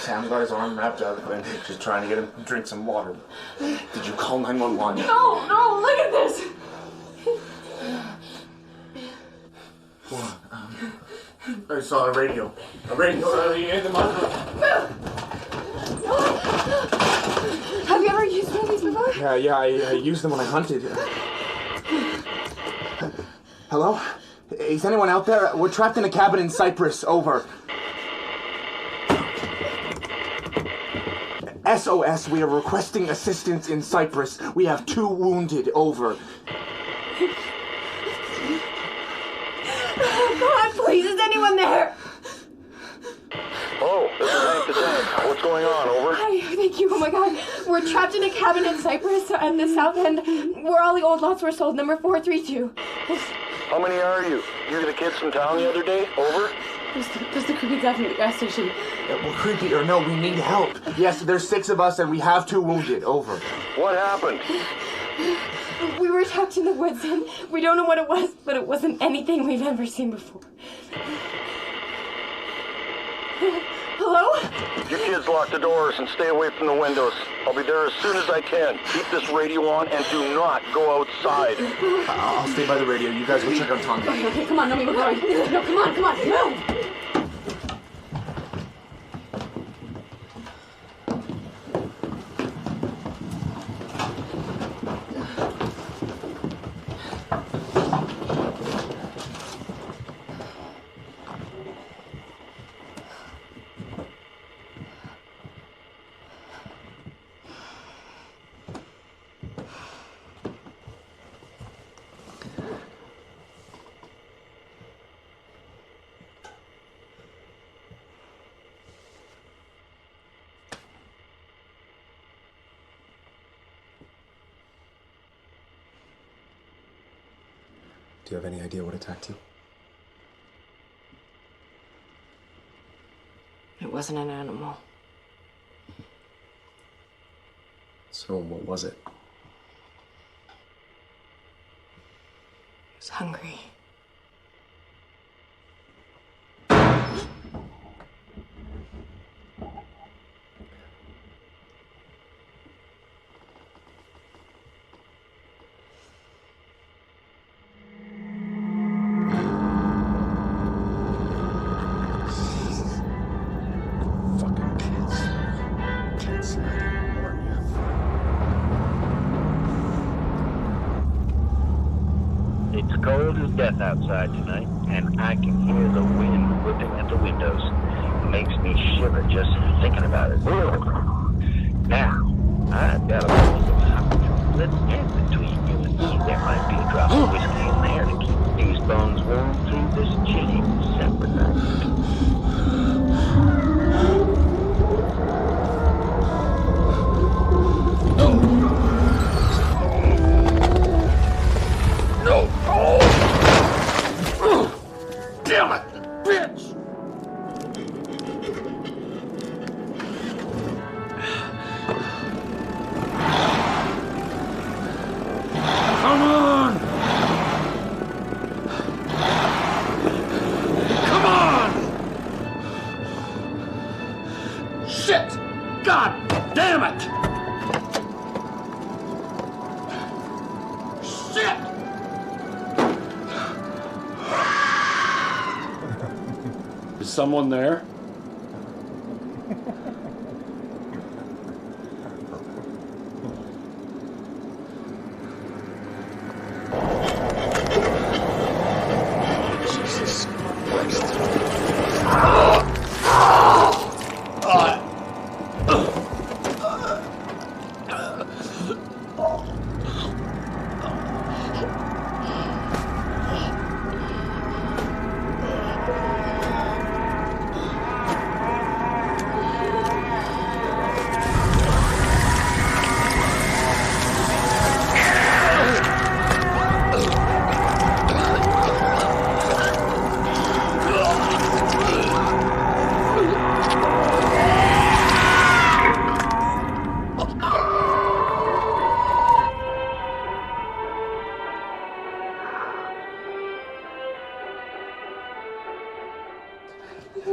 Sam got his arm wrapped up and just trying to get him to drink some water. Did you call 911? No, look at this. What? I saw a radio. A radio in the monitor. Have you ever used one of these before? Yeah, I used them when I hunted. Hello? Is anyone out there? We're trapped in a cabin in Cyprus. Over. SOS, we are requesting assistance in Cyprus. We have 2 wounded. Over. God, please, is anyone there? Oh, this is Hank the Tank. What's going on? Over. Hi, thank you. Oh my God. We're trapped in a cabin in Cyprus at the south end where all the old lots were sold, number 432. How many are you? You were the kids from town the other day? Over. There's the creepy guy from the gas station. Well, creepy or no, we need help. Yes, there's 6 of us and we have 2 wounded. Over. What happened? We were trapped in the woods and we don't know what it was, but it wasn't anything we've ever seen before. Hello? You kids lock the doors and stay away from the windows. I'll be there as soon as I can. Keep this radio on and do not go outside. I'll stay by the radio. You guys go check on Tom. Okay, come on, Nomi, we're going. No, come on, move! Do you have any idea what attacked you? It wasn't an animal. So what was it? It was hungry. It's cold as death outside tonight, and I can hear the wind whipping at the windows. It makes me shiver just thinking about it. Now, I've got a bowl of hot chocolate, and between you and me, there might be a drop of whiskey in there to keep these bones warm through this chilly December night. Damn it, bitch! Come on! Come on! Shit! God damn it! Shit! Is someone there? Jesus Christ. Be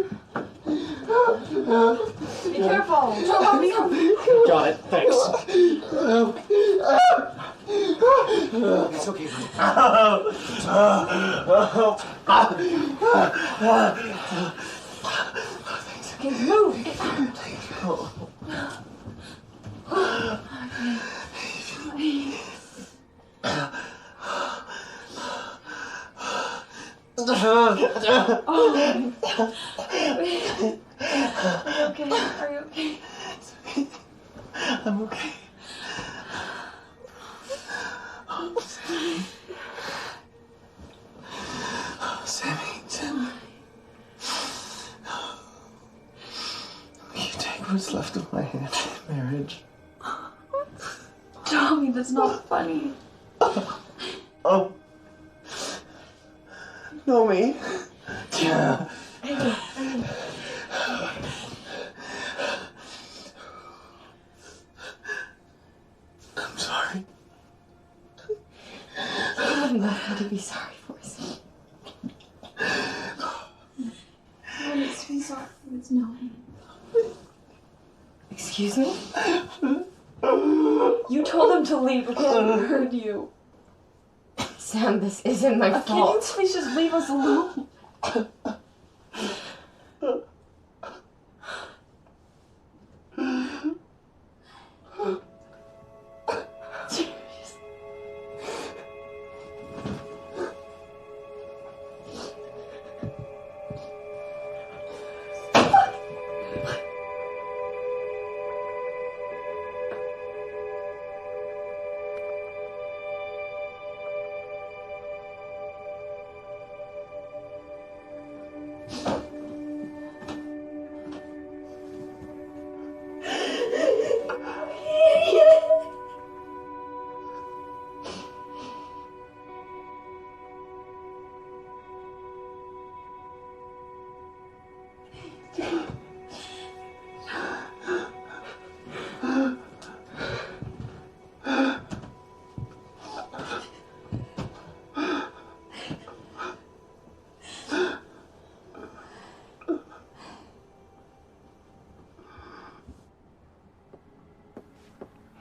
careful. Got it. Thanks. It's okay, Okay, move. Okay, are you okay? I'm okay. Sammy. You take what's left of my hand in marriage. Tommy, that's not funny. Oh. Know me? Yeah. I'm sorry. You have nothing to be sorry for, Sam. What is to be sorry for is knowing. Excuse me? You told him to leave, okay? I heard you. Sam, this isn't my fault. Can you please just leave us alone?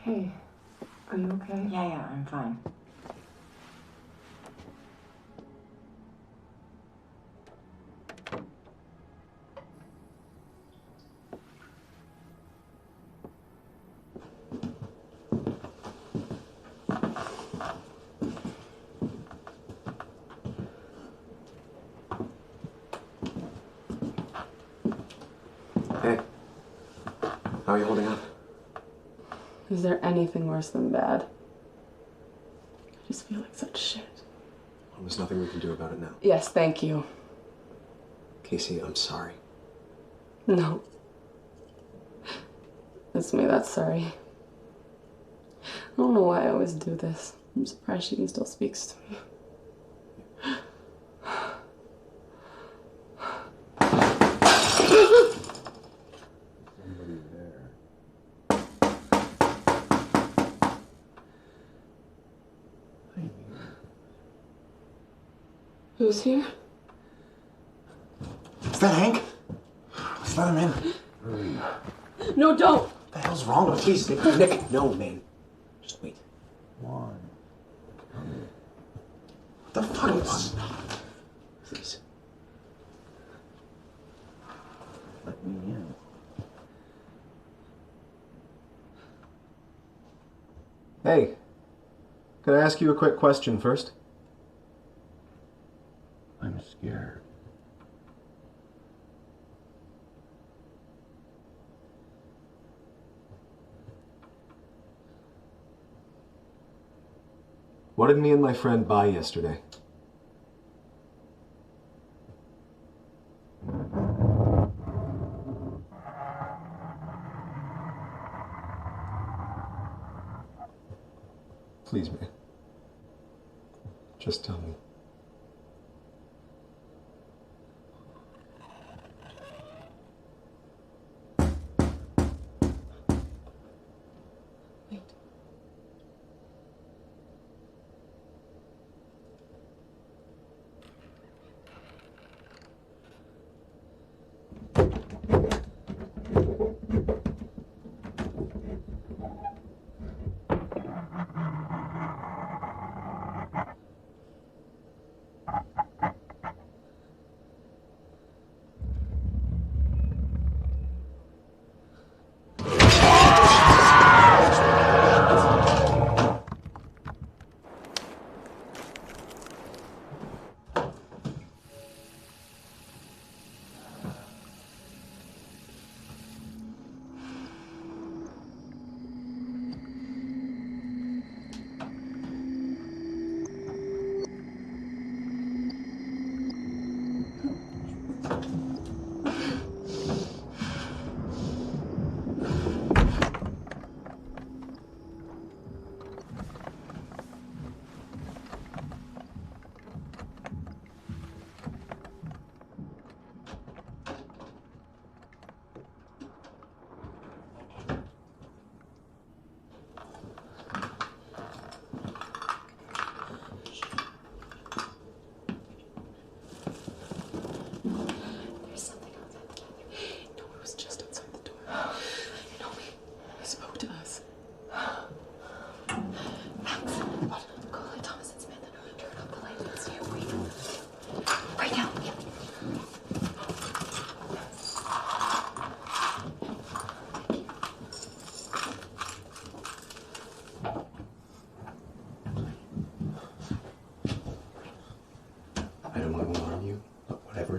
Hey, are you okay? Yeah, I'm fine. Hey. How are you holding up? Is there anything worse than bad? I just feel like such shit. Well, there's nothing we can do about it now. Yes, thank you. Casey, I'm sorry. No. It's me that's sorry. I don't know why I always do this. I'm surprised she even still speaks to me. Who's here? Is that Hank? Let's let him in. No, don't! What the hell's wrong with you? Please, Nick. No, man. Just wait. One. What the fuck is... Please. Let me in. Hey, could I ask you a quick question first? I'm scared. What did me and my friend buy yesterday? Please, man. Just tell me.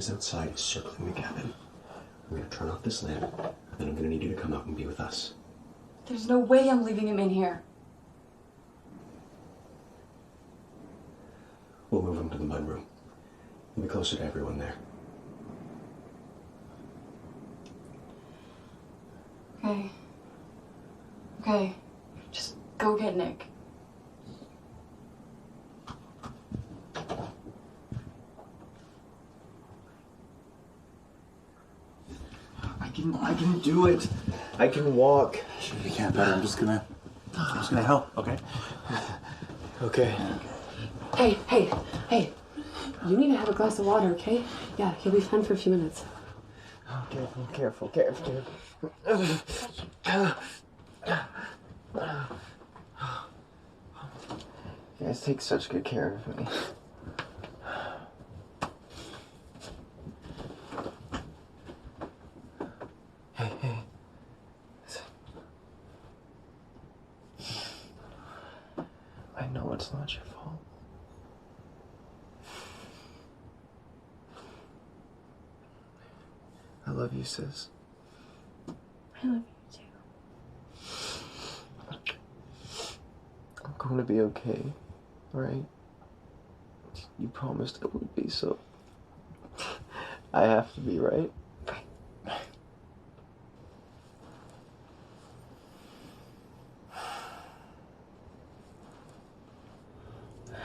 is outside is circling the cabin. I'm gonna turn off this lamp, and then I'm gonna need you to come out and be with us. There's no way I'm leaving him in here. We'll move him to the mudroom. He'll be closer to everyone there. Okay. Okay. Just go get Nick. I can do it. I can walk. You can't better. I'm just gonna help, okay? Okay. Hey. You need to have a glass of water, okay? Yeah, he'll be fine for a few minutes. Oh, careful. You guys take such good care of me. Hey. I know it's not your fault. I love you, sis. I love you too. I'm going to be okay, alright? You promised it would be, so I have to be, right?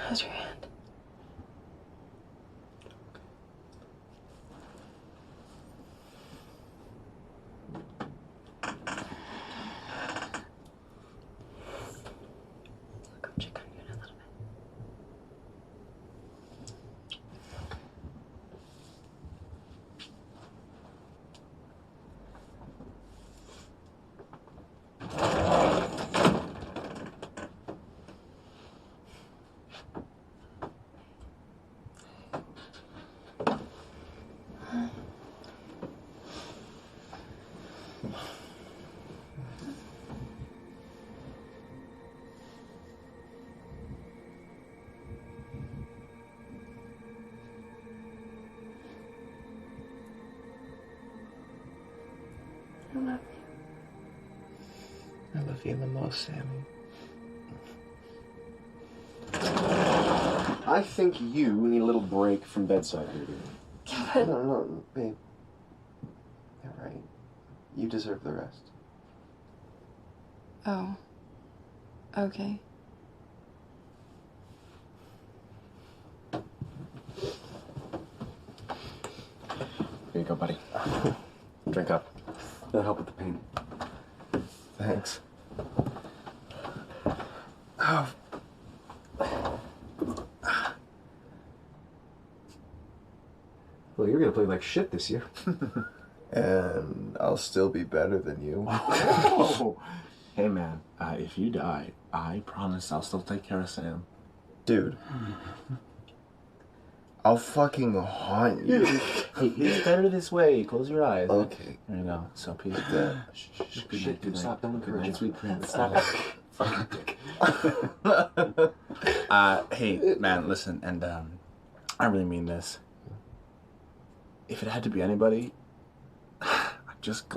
How's your hand? I'll go check on you in a little bit. I love you. I love you the most, Sammy. I think you need a little break from bedside reading. Yeah, but... No, babe. You're right. You deserve the rest. Oh. Okay. Here you go, buddy. Drink up. That'll help with the pain. Thanks. Oh. Well, you're gonna play like shit this year. And I'll still be better than you. Oh. Hey, man, if you die, I promise I'll still take care of Sam. Dude. I'll fucking haunt you. Hey, it's better this way. Close your eyes. Okay. There you go. So peace. Good night, Dude, stop. Don't encourage night, it. sweet prince. Stop. Fucking dick. Hey, man, listen, and I really mean this. If it had to be anybody, I'm just glad.